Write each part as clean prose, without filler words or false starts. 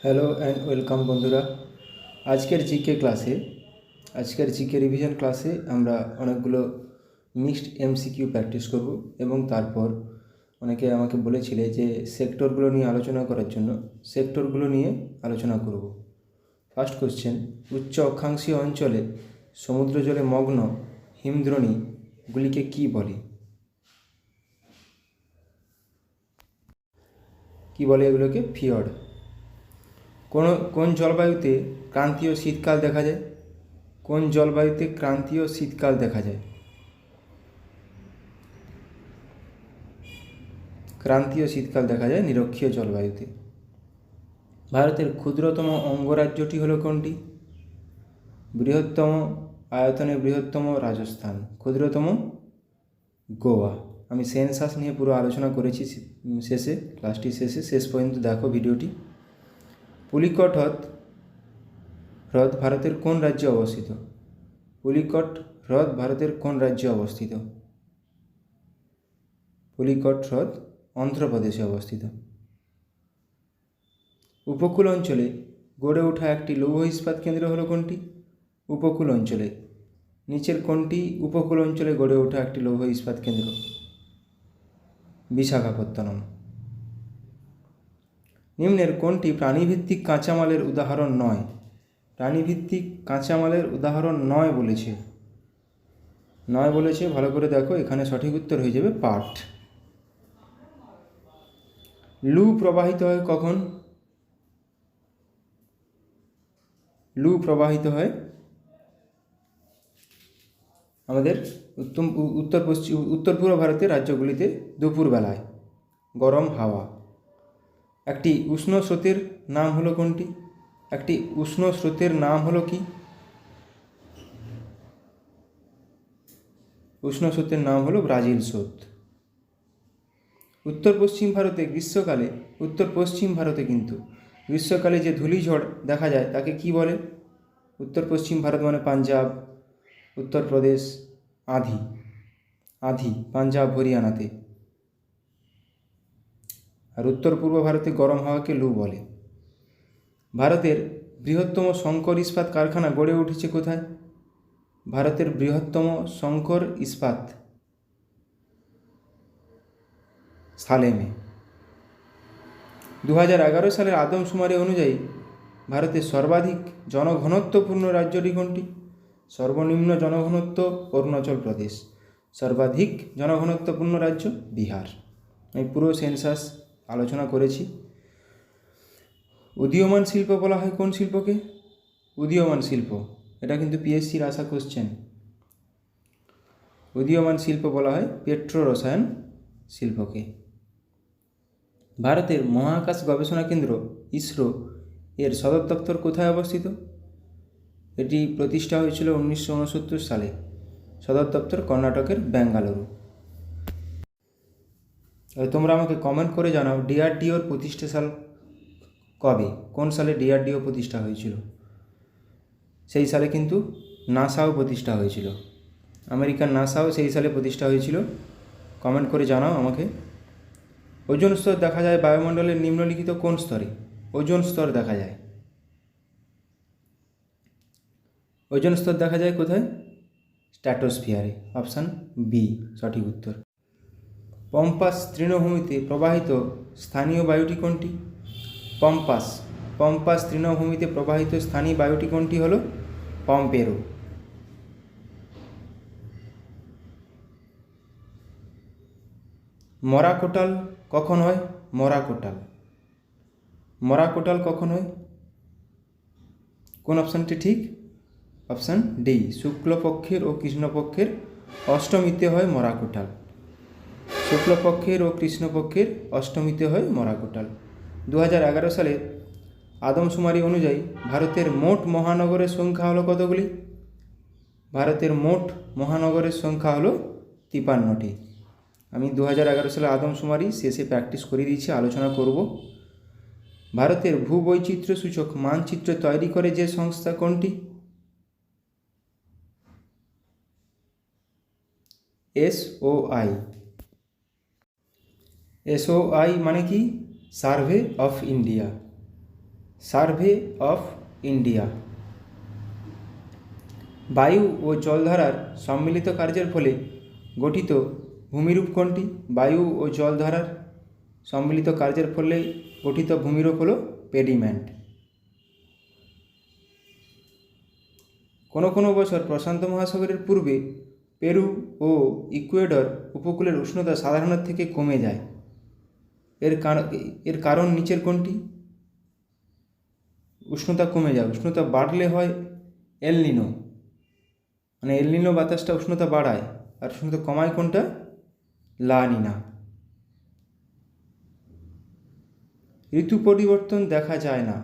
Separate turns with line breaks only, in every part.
Hello and welcome বন্ধুরা। আজকের GK revision ক্লাসে আমরা অনেকগুলো মিক্সড এমসিকিউ প্র্যাকটিস করব এবং তারপর অনেকে আমাকে বলেছিলে যে সেক্টরগুলো নিয়ে আলোচনা করার জন্য সেক্টরগুলো নিয়ে আলোচনা করব। ফার্স্ট কোশ্চেন, উচ্চ অক্ষাংশীয় অঞ্চলে সমুদ্র জলে মগ্ন হিমদ্রোণীগুলিকে কী বলে? কি বলে এগুলোকে? ফিয়র্ড। কোন জলবায়ুতে ক্রান্তীয় শীতকাল দেখা যায়? কোন জলবায়ুতে ক্রান্তীয় শীতকাল দেখা যায়? ক্রান্তীয় শীতকাল দেখা যায় নিরক্ষীয় জলবায়ুতে। ভারতের ক্ষুদ্রতম অঙ্গরাজ্যটি হলো কোনটি? বৃহত্তম আয়তনে বৃহত্তম রাজস্থান, ক্ষুদ্রতম গোয়া। আমি সেন্সাস নিয়ে পুরো আলোচনা করেছি ক্লাসটি শেষ পর্যন্ত দেখো ভিডিওটি। পুলিকট হ্রদ ভারতের কোন রাজ্যে অবস্থিত? পুলিকট হ্রদ ভারতের কোন রাজ্যে অবস্থিত? পুলিকট হ্রদ অন্ধ্রপ্রদেশে অবস্থিত। উপকূল অঞ্চলে গড়ে ওঠা একটি লৌহ ইস্পাত কেন্দ্র হলো কোনটি? উপকূল অঞ্চলে নিচের কোনটি উপকূল অঞ্চলে গড়ে ওঠা একটি লৌহ ইস্পাত কেন্দ্র? বিশাখাপত্তনম। নিম্নের কোনটি প্রাণীভিত্তিক কাঁচামালের উদাহরণ নয়? প্রাণীভিত্তিক কাঁচামালের উদাহরণ নয় বলেছে, ভালো করে দেখো, এখানে সঠিক উত্তর হয়ে যাবে পাট। লু প্রবাহিত হয় কখন? লু প্রবাহিত হয় আমাদের উত্তর পূর্ব ভারতের রাজ্যগুলিতে দুপুরবেলায় গরম হাওয়া। একটি উষ্ণ স্রোতের নাম হলো কোনটি? একটি উষ্ণ স্রোতের নাম হলো কি? উষ্ণ স্রোতের নাম হলো ব্রাজিল স্রোত। উত্তর পশ্চিম ভারতে গ্রীষ্মকালে যে ধূলিঝড় দেখা যায় তাকে কি বলে? উত্তর পশ্চিম ভারত মানে পাঞ্জাব, উত্তরপ্রদেশ, আঁধি পাঞ্জাব হরিয়ানাতে। আর উত্তর পূর্ব ভারতে গরম হাওয়াকে লু বলে। ভারতের বৃহত্তম শঙ্কর ইস্পাত কারখানা গড়ে উঠেছে কোথায়? ভারতের বৃহত্তম শঙ্কর ইস্পাত সালেমে। 2011 সালের আদমশুমারি অনুযায়ী ভারতের সর্বাধিক জনঘনত্বপূর্ণ রাজ্যটি কোনটি? সর্বনিম্ন জনঘনত্ব অরুণাচল প্রদেশ, সর্বাধিক জনঘনত্বপূর্ণ রাজ্য বিহার। আমি পুরো সেন্সাস আলোচনা করেছি। উদীয়মান শিল্প বলা হয় কোন শিল্পকে? উদীয়মান শিল্প, এটা কিন্তু পিএসসির আসা কোশ্চেন। উদীয়মান শিল্প বলা হয় পেট্রো রসায়ন শিল্পকে। ভারতের মহাকাশ গবেষণা কেন্দ্র ইসরো এর সদর দপ্তর কোথায় অবস্থিত? এটি প্রতিষ্ঠা হয়েছিল 1969 সালে। সদর দপ্তর কর্ণাটকের বেঙ্গালুরু। তোমরা আমাকে কমেন্ট করে জানাও ডিআরডিওর প্রতিষ্ঠা সাল কবে? কোন সালে ডিআরডিও প্রতিষ্ঠা হয়েছিল? সেই সালে কিন্তু নাসাও প্রতিষ্ঠা হয়েছিল। আমেরিকার নাসাও সেই সালে প্রতিষ্ঠা হয়েছিল। কমেন্ট করে জানাও আমাকে। ওজোন স্তর দেখা যায় বায়ুমণ্ডলের নিম্নলিখিত কোন স্তরে? ওজোন স্তর দেখা যায় কোথায়? স্ট্র্যাটোস্ফিয়ারে। অপশান বি সঠিক উত্তর। পম্পাস তৃণভূমিতে প্রবাহিত স্থানীয় বায়ুটি কোনটি? পম্পাস তৃণভূমিতে প্রবাহিত স্থানীয় বায়ুটি কোনটি হলো? পম্পেরো। মরাকোটাল কখন হয়? মরাকোটাল কখন হয়? কোন অপশানটি ঠিক? অপশান ডি, শুক্লপক্ষের ও কৃষ্ণপক্ষের অষ্টমীতে হয় মরাকোটাল। শুক্লপক্ষের ও কৃষ্ণপক্ষের অষ্টমীতে হয় মরাকোটাল। 2011 সালে আদমশুমারি অনুযায়ী ভারতের মোট মহানগরের সংখ্যা হলো কতগুলি? ভারতের মোট মহানগরের সংখ্যা হলো 53টি। আমি 2011 সালে আদমশুমারি শেষে প্র্যাকটিস করে দিয়েছি, আলোচনা করব। ভারতের ভূবৈচিত্র্য সূচক মানচিত্র তৈরি করে যে সংস্থা কোনটি? এসওআই মানে কি? Survey of India. Survey of India. বায়ু ও জলধারার সম্মিলিত কার্যের ফলে গঠিত ভূমিরূপ কোনটি? বায়ু ও জলধারার সম্মিলিত কার্যের ফলে গঠিত ভূমিরূপ হল পেডিমেন্ট। কোনো কোনো বছর প্রশান্ত মহাসাগরের পূর্বে পেরু ও ইকুয়েডর উপকূলের উষ্ণতা সাধারণের থেকে কমে যায়। এর কারণ নিচের কোনটি? উষ্ণতা কমে যায়, উষ্ণতা বাড়লে হয় এল নিনো, মানে এল নিনো বাতাসটা উষ্ণতা বাড়ায়, আর উষ্ণতা কমায় কোনটা? লা নিনা। ঋতু পরিবর্তন দেখা যায় না,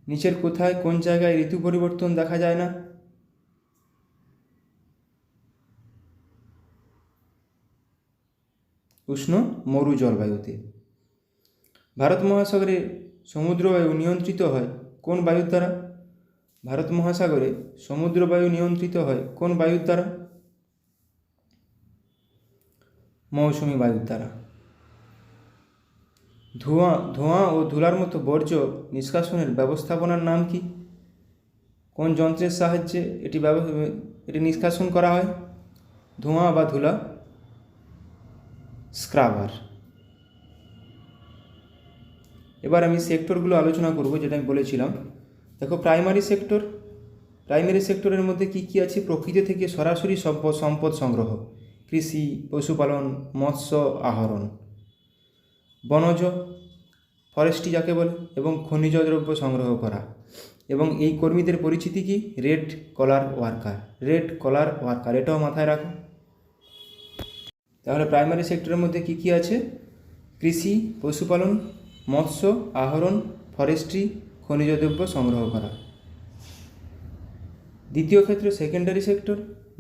নিচের কোথায় কোন জায়গায় ঋতু পরিবর্তন দেখা যায় না? উষ্ণ মরু জলবায়ুতে। ভারত মহাসাগরে সমুদ্রবায়ু নিয়ন্ত্রিত হয় কোন বায়ুর দ্বারা? ভারত মহাসাগরে সমুদ্রবায়ু নিয়ন্ত্রিত হয় কোন বায়ুর দ্বারা? মৌসুমী বায়ুর দ্বারা। ধোঁয়া ও ধুলার মতো বর্জ্য নিষ্কাশনের ব্যবস্থাপনার নাম কি? কোন যন্ত্রের সাহায্যে এটি নিষ্কাশন করা হয়? ধোঁয়া বা ধুলা? স্ক্রাবার। এবার আমি সেক্টরগুলো আলোচনা করব, যেটা আমি বলেছিলাম। দেখো, প্রাইমারি সেক্টরের মধ্যে কি কি আছে? প্রকৃতি থেকে সরাসরি সম্পদ সংগ্রহ, কৃষি, পশুপালন, মৎস্য আহরণ। বনজ, ফরেস্ট্রি যাকে বলে, এবং খনিজ দ্রব্য সংগ্রহ করা। এবং এই কর্মীদের পরিচিতি কি? Red collar worker. এটাও মাথায় রাখো। তাহলে প্রাইমারি সেক্টরের মধ্যে কি কি আছে? কৃষি, পশুপালন, মৎস্য আহরণ, ফরেস্ট্রি, খনিজ দ্রব্য সংগ্রহ করা। দ্বিতীয় ক্ষেত্র সেকেন্ডারি সেক্টর,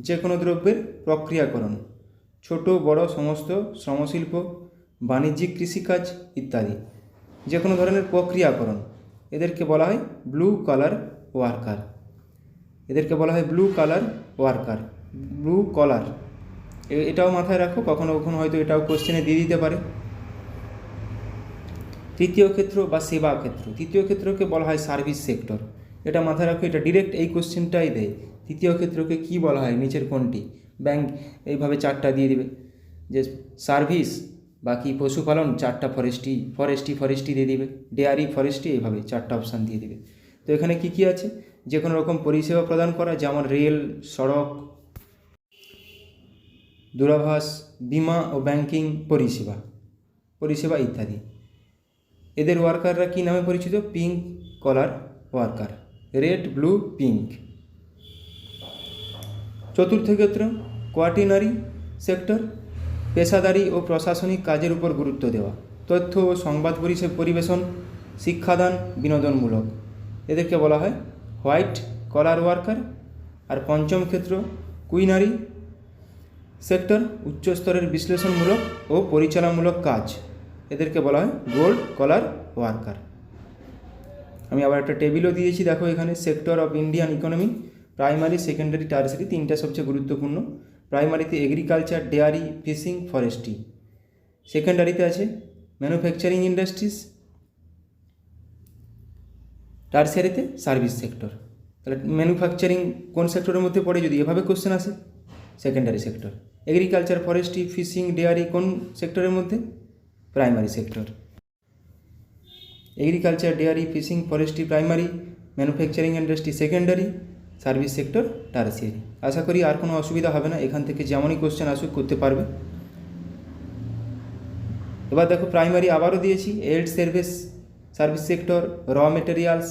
যে কোনো দ্রব্যের প্রক্রিয়াকরণ, ছোট বড় সমস্ত শ্রমশিল্প, বাণিজ্যিক কৃষিকাজ ইত্যাদি, যে কোনো ধরনের প্রক্রিয়াকরণ। এদেরকে বলা হয় blue collar worker. Blue collar, এটাও মাথায় রাখো, কখনো কখনো হয়তো এটাও কোশ্চেনে দিয়ে দিতে পারে। তৃতীয় ক্ষেত্র বা সেবা ক্ষেত্র, তৃতীয় ক্ষেত্রকে বলা হয় সার্ভিস সেক্টর। এটা মাথায় রাখো, এটা ডিরেক্ট এই কোশ্চেনটাই দেয়। তৃতীয় ক্ষেত্রকে কি বলা হয়, নিচের কোনটি? ব্যাংক এইভাবে চারটা দিয়ে দিবে, যে সার্ভিস, বাকি পশুপালন, চারটা ফরেস্ট্রি দিয়ে দিবে, ডেয়ারি, ফরেস্ট্রি, এইভাবে চারটা অপশান দিয়ে দিবে। তো এখানে কি কি আছে? যে কোনো রকম পরিষেবা প্রদান করা, যেমন রেল, সড়ক, দূরভাষ, বিমা ও ব্যাংকিং পরিষেবা ইত্যাদি। এদের ওয়ার্কাররা কী নামে পরিচিত? Pink collar worker, red, blue, pink. চতুর্থ ক্ষেত্র কোয়ার্টিনারি সেক্টর, পেশাদারি ও প্রশাসনিক কাজের উপর গুরুত্ব দেওয়া, তথ্য ও সংবাদ পরিবেশন, শিক্ষাদান, বিনোদনমূলক। এদেরকে বলা হয় হোয়াইট কলার ওয়ার্কার। আর পঞ্চম ক্ষেত্র কুইনারি সেক্টর, উচ্চস্তরের বিশ্লেষণমূলক ও পরিচালনামূলক কাজ। এদেরকে বলা হয় গোল্ড কলার ওয়ার্কার। আমি আবার একটা টেবিলও দিয়েছি, দেখো এখানে। Sector of Indian economy, primary, secondary, tertiary, তিনটা সবচেয়ে গুরুত্বপূর্ণ। প্রাইমারিতে এগ্রিকালচার, ডেয়ারি, ফিশিং, ফরেস্ট্রি। সেকেন্ডারিতে আছে ম্যানুফ্যাকচারিং ইন্ডাস্ট্রিজ। টার্সারিতে সার্ভিস সেক্টর। তাহলে ম্যানুফ্যাকচারিং কোন সেক্টরের মধ্যে পড়ে যদি এভাবে কোশ্চেন আসে? Secondary sector. Agriculture, forestry, fishing, dairy কোন সেক্টরের মধ্যে? Primary sector. Agriculture, dairy, fishing, forestry primary, manufacturing industry secondary, service sector tertiary. আশা করি আর কোনো অসুবিধা হবে না, এখান থেকে যেমনই কোশ্চেন আসুক করতে পারবে। এবার দেখো, প্রাইমারি আবারও দিয়েছি, aid service sector, raw materials,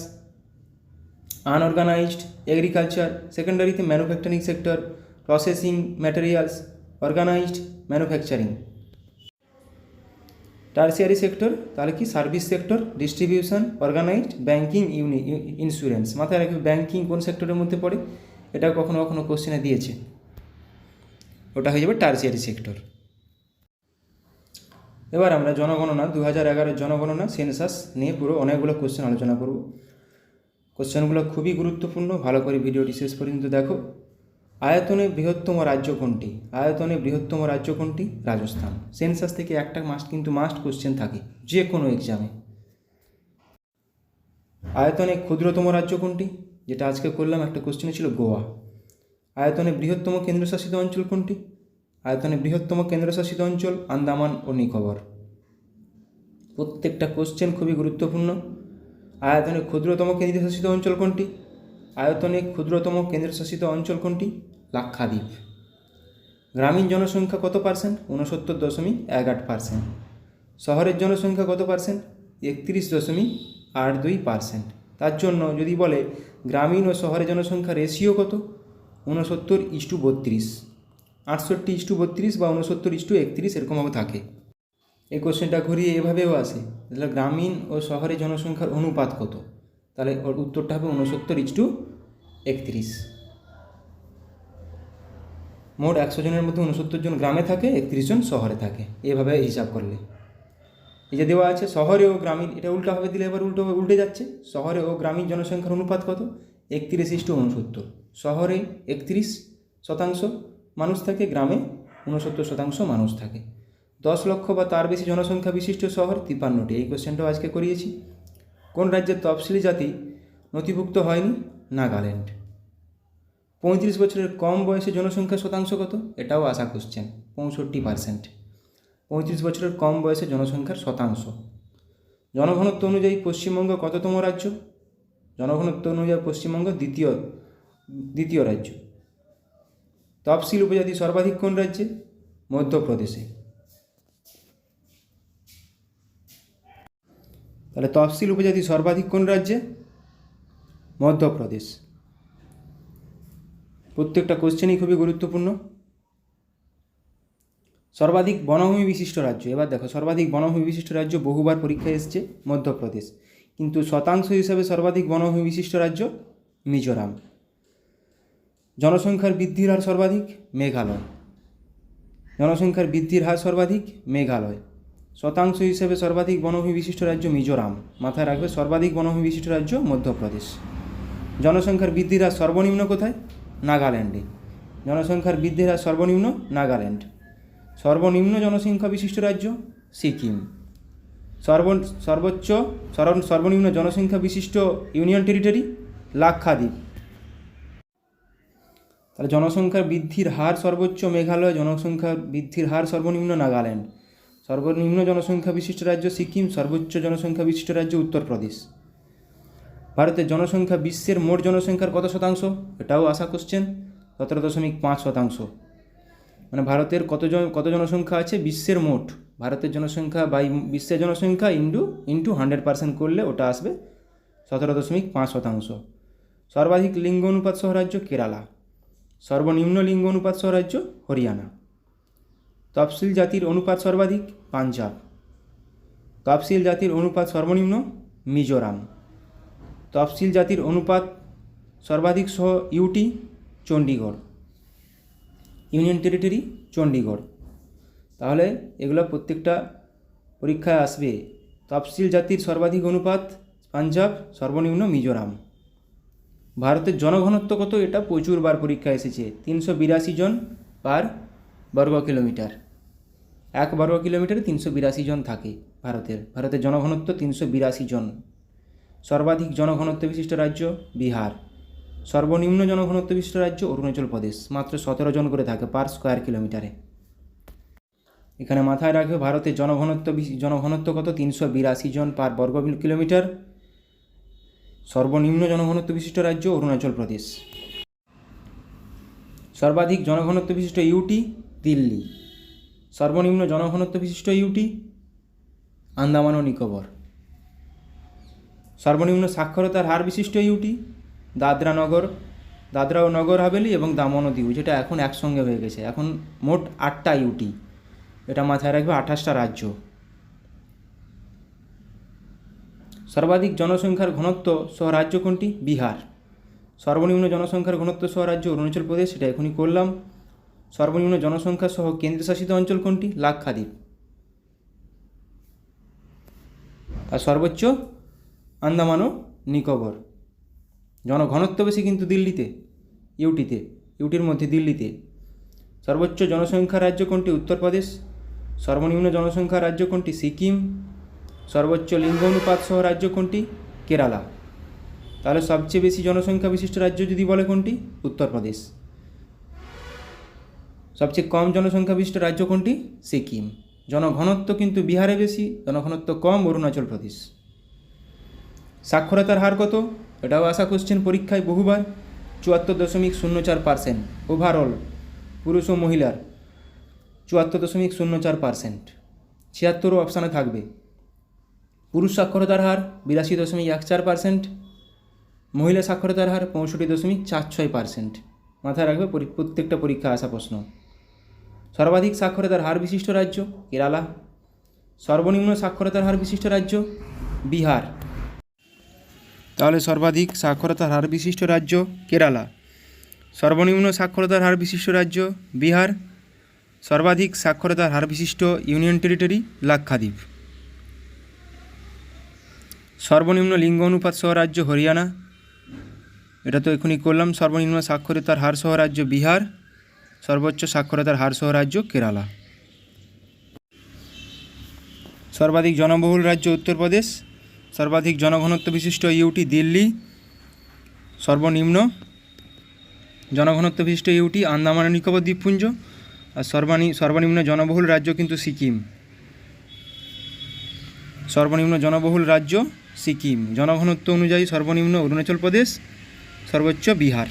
unorganised, agriculture. সেকেন্ডারিতে manufacturing sector, processing materials, organised, manufacturing. Tertiary sector তাহলে কি? Service sector, distribution, organised, banking, insurance. মাথায় রাখবে ব্যাংকিং কোন সেক্টরের মধ্যে পড়ে, এটাও কখনো কখনো কোশ্চেনে দিয়েছে। ওটা হয়ে যাবে টার্সিয়ারি সেক্টর। এবার আমরা জনগণনা 2011 জনগণনা সেন্সাস নিয়ে পুরো অনেকগুলো কোশ্চেন আলোচনা করব। কোশ্চেনগুলো খুবই গুরুত্বপূর্ণ, ভালো করে ভিডিওটি শেষ পর্যন্ত দেখো। আয়তনে বৃহত্তম রাজ্য কোনটি? রাজস্থান। সেন্সাস থেকে একটা মাস্ট কোশ্চেন থাকে যে কোনো এক্সামে। আয়তনে ক্ষুদ্রতম রাজ্য কোনটি? যেটা আজকে করলাম, একটা কোশ্চেনে ছিল গোয়া। আয়তনে বৃহত্তম কেন্দ্রশাসিত অঞ্চল কোনটি? আয়তনে বৃহত্তম কেন্দ্রশাসিত অঞ্চল আন্দামান ও নিকোবর। প্রত্যেকটা কোশ্চেন খুবই গুরুত্বপূর্ণ। আয়তনে ক্ষুদ্রতম কেন্দ্রশাসিত অঞ্চল কোনটি? আয়তনে ক্ষুদ্রতম কেন্দ্রশাসিত অঞ্চল কোনটি? লাক্ষাদ্বীপ। গ্রামীণ জনসংখ্যা কত পার্সেন্ট? 69.18%। শহরের জনসংখ্যা কত পার্সেন্ট? 31.82%। তার জন্য যদি বলে গ্রামীণ ও শহরের জনসংখ্যা রেশিও কত? 69:32, 68:32 বা 69:31 এরকমভাবে থাকে। এই কোশ্চেনটা ঘুরিয়ে এভাবেও আসে, তাহলে গ্রামীণ ও শহরের জনসংখ্যার অনুপাত কত? তাহলে ওর উত্তরটা হবে 69:31। মোট 100 জনের মধ্যে 69 জন গ্রামে থাকে, 31 জন শহরে থাকে, এভাবে হিসাব করলে। এই যে দেওয়া আছে শহরে ও গ্রামীণ, এটা উল্টাভাবে দিলে এবার উল্টে যাচ্ছে। শহরে ও গ্রামীণ জনসংখ্যার অনুপাত কত? 31:69। শহরে 31% মানুষ থাকে, গ্রামে 69% মানুষ থাকে। 10 লক্ষ বা তার বেশি জনসংখ্যা বিশিষ্ট শহর 53টি। এই কোশ্চেনটাও আজকে করিয়েছি। কোন রাজ্যের তফসিলি জাতি নথিভুক্ত হয়নি? নাগাল্যান্ড। 35 বছরের কম বয়সে জনসংখ্যার শতাংশ কত? এটাও আসা কোশ্চেন, 65%। 35 বছরের কম বয়সে জনসংখ্যার শতাংশ। জনঘনত্ব অনুযায়ী পশ্চিমবঙ্গ কততম রাজ্য? জনঘনত্ব অনুযায়ী পশ্চিমবঙ্গ দ্বিতীয় রাজ্য। তফসিল উপজাতি সর্বাধিক কোন রাজ্যে? মধ্যপ্রদেশে। তাহলে তফসিল উপজাতি সর্বাধিক কোন রাজ্যে? মধ্যপ্রদেশ। প্রত্যেকটা কোশ্চেনই খুবই গুরুত্বপূর্ণ। সর্বাধিক বনভূমি বিশিষ্ট রাজ্য, এবার দেখো সর্বাধিক বনভূমি বিশিষ্ট রাজ্য বহুবার পরীক্ষায় এসছে মধ্যপ্রদেশ, কিন্তু শতাংশ হিসাবে সর্বাধিক বনভূমি বিশিষ্ট রাজ্য মিজোরাম। জনসংখ্যার বৃদ্ধির হার সর্বাধিক? মেঘালয়। জনসংখ্যার বৃদ্ধির হার সর্বাধিক? মেঘালয়। শতাংশ হিসেবে সর্বাধিক বনভূমি বিশিষ্ট রাজ্য মিজোরাম। মাথায় রাখবে সর্বাধিক বনভূমি বিশিষ্ট রাজ্য মধ্যপ্রদেশ। জনসংখ্যার বৃদ্ধির হার সর্বনিম্ন কোথায়? নাগাল্যান্ডে। জনসংখ্যার বৃদ্ধির হার সর্বনিম্ন নাগাল্যান্ড। সর্বনিম্ন জনসংখ্যা বিশিষ্ট রাজ্য সিকিম। সর্বনিম্ন জনসংখ্যা বিশিষ্ট ইউনিয়ন টেরিটরি লাক্ষাদ্বীপ। তাহলে জনসংখ্যার বৃদ্ধির হার সর্বোচ্চ মেঘালয়, জনসংখ্যার বৃদ্ধির হার সর্বনিম্ন নাগাল্যান্ড। সর্বনিম্ন জনসংখ্যা বিশিষ্ট রাজ্য সিকিম, সর্বোচ্চ জনসংখ্যা বিশিষ্ট রাজ্য উত্তরপ্রদেশ। ভারতের জনসংখ্যা বিশ্বের মোট জনসংখ্যার কত শতাংশ? এটাও আসা কোশ্চেন, 17.5%। মানে ভারতের কত জনসংখ্যা আছে বিশ্বের মোট, ভারতের জনসংখ্যা বাই বিশ্বের জনসংখ্যা ইন্টু 100% করলে ওটা আসবে 17.5%। সর্বাধিক লিঙ্গ অনুপাত সহ রাজ্য কেরালা। সর্বনিম্ন লিঙ্গ অনুপাত সহ রাজ্য হরিয়ানা। তফসিল জাতির অনুপাত সর্বাধিক? পাঞ্জাব। তফসিল জাতির অনুপাত সর্বনিম্ন? মিজোরাম। তফসিল জাতির অনুপাত সর্বাধিক সহ UT? Chandigarh. Union territory Chandigarh. তাহলে এগুলো প্রত্যেকটা পরীক্ষায় আসবে। তফসিল জাতির সর্বাধিক অনুপাত পাঞ্জাব, সর্বনিম্ন মিজোরাম। ভারতের জনঘনত্ব কত? এটা প্রচুরবার পরীক্ষায় এসেছে, 382 জন পার বর্গ কিলোমিটার। 1 বর্গ কিলোমিটারে 382 জন থাকে ভারতের জনঘনত্ব 382 জন। সর্বাধিক জনঘনত্ব বিশিষ্ট রাজ্য বিহার। সর্বনিম্ন জনঘনত্ব বিশিষ্ট রাজ্য অরুণাচল প্রদেশ, মাত্র 17 জন করে থাকে পার স্কোয়ার কিলোমিটারে। এখানে মাথায় রাখবে ভারতের জনঘনত্ব কত? 382 জন পার বর্গ কিলোমিটার। সর্বনিম্ন জনঘনত্ব বিশিষ্ট রাজ্য অরুণাচল প্রদেশ। সর্বাধিক জনঘনত্ব বিশিষ্ট ইউটি দিল্লি। সর্বনিম্ন জনঘনত্ব বিশিষ্ট ইউটি আন্দামান ও নিকোবর। সর্বনিম্ন সাক্ষরতার হার বিশিষ্ট ইউটি দাদরা ও নগর হাভেলি এবং দামন ও দিউ, যেটা এখন একসঙ্গে হয়ে গেছে। এখন মোট 8টা ইউটি, এটা মাথায় রাখবে 28টা রাজ্য। সর্বাধিক জনসংখ্যার ঘনত্ব সহ রাজ্য কোনটি? বিহার। সর্বনিম্ন জনসংখ্যার ঘনত্ব সহ রাজ্য অরুণাচল প্রদেশ, সেটা এখনই করলাম। সর্বনিম্ন জনসংখ্যা সহ কেন্দ্রশাসিত অঞ্চল কোনটি? লাক্ষাদ্বীপ। আর সর্বোচ্চ আন্দামান ও নিকোবর। জনঘনত্ব বেশি কিন্তু দিল্লিতে, ইউটির মধ্যে দিল্লিতে। সর্বোচ্চ জনসংখ্যা রাজ্য কোনটি? উত্তরপ্রদেশ। সর্বনিম্ন জনসংখ্যা রাজ্য কোনটি? সিকিম। সর্বোচ্চ লিঙ্গ অনুপাত সহ রাজ্য কোনটি? কেরালা। তাহলে সবচেয়ে বেশি জনসংখ্যা বিশিষ্ট রাজ্য যদি বলে কোনটি? উত্তরপ্রদেশ। সবচেয়ে কম জনসংখ্যা বিশিষ্ট রাজ্য কোনটি? সিকিম। জনঘনত্ব কিন্তু বিহারে বেশি, জনঘনত্ব কম অরুণাচল প্রদেশ। সাক্ষরতার হার কত? এটাও আসা কোশ্চেন পরীক্ষায় বহুবার। 74.04%। ওভারঅল পুরুষ ও মহিলার 74.04%। 76 অপশানে থাকবে। পুরুষ সাক্ষরতার হার 82.14%। মহিলা সাক্ষরতার হার 65.46%। মাথায় রাখবে, প্রত্যেকটা পরীক্ষা আসা প্রশ্ন। সর্বাধিক সাক্ষরতার হার বিশিষ্ট রাজ্য কেরালা। সর্বনিম্ন সাক্ষরতার হার বিশিষ্ট রাজ্য বিহার। তাহলে সর্বাধিক সাক্ষরতার হার বিশিষ্ট রাজ্য কেরালা, সর্বনিম্ন সাক্ষরতার হার বিশিষ্ট রাজ্য বিহার, সর্বাধিক সাক্ষরতার হার বিশিষ্ট ইউনিয়ন টেরিটরি লাক্ষাদ্বীপ, সর্বনিম্ন লিঙ্গ অনুপাত সহ রাজ্য হরিয়ানা, এটা তো এখনই করলাম। সর্বনিম্ন সাক্ষরতার হার সহ রাজ্য বিহার, সর্বোচ্চ সাক্ষরতার হার সহ রাজ্য কেরালা। সর্বাধিক জনবহুল রাজ্য উত্তরপ্রদেশ, সর্বাধিক জনঘনত্ব বিশিষ্ট ইউটি দিল্লি, সর্বনিম্ন জনঘনত্ব বিশিষ্ট ইউটি আন্দামান ও নিকোবর দ্বীপপুঞ্জ, আর সর্বনিম্ন জনবহুল রাজ্য কিন্তু সিকিম। সর্বনিম্ন জনবহুল রাজ্য সিকিম। জনঘনত্ব অনুযায়ী সর্বনিম্ন অরুণাচল প্রদেশ, সর্বোচ্চ বিহার।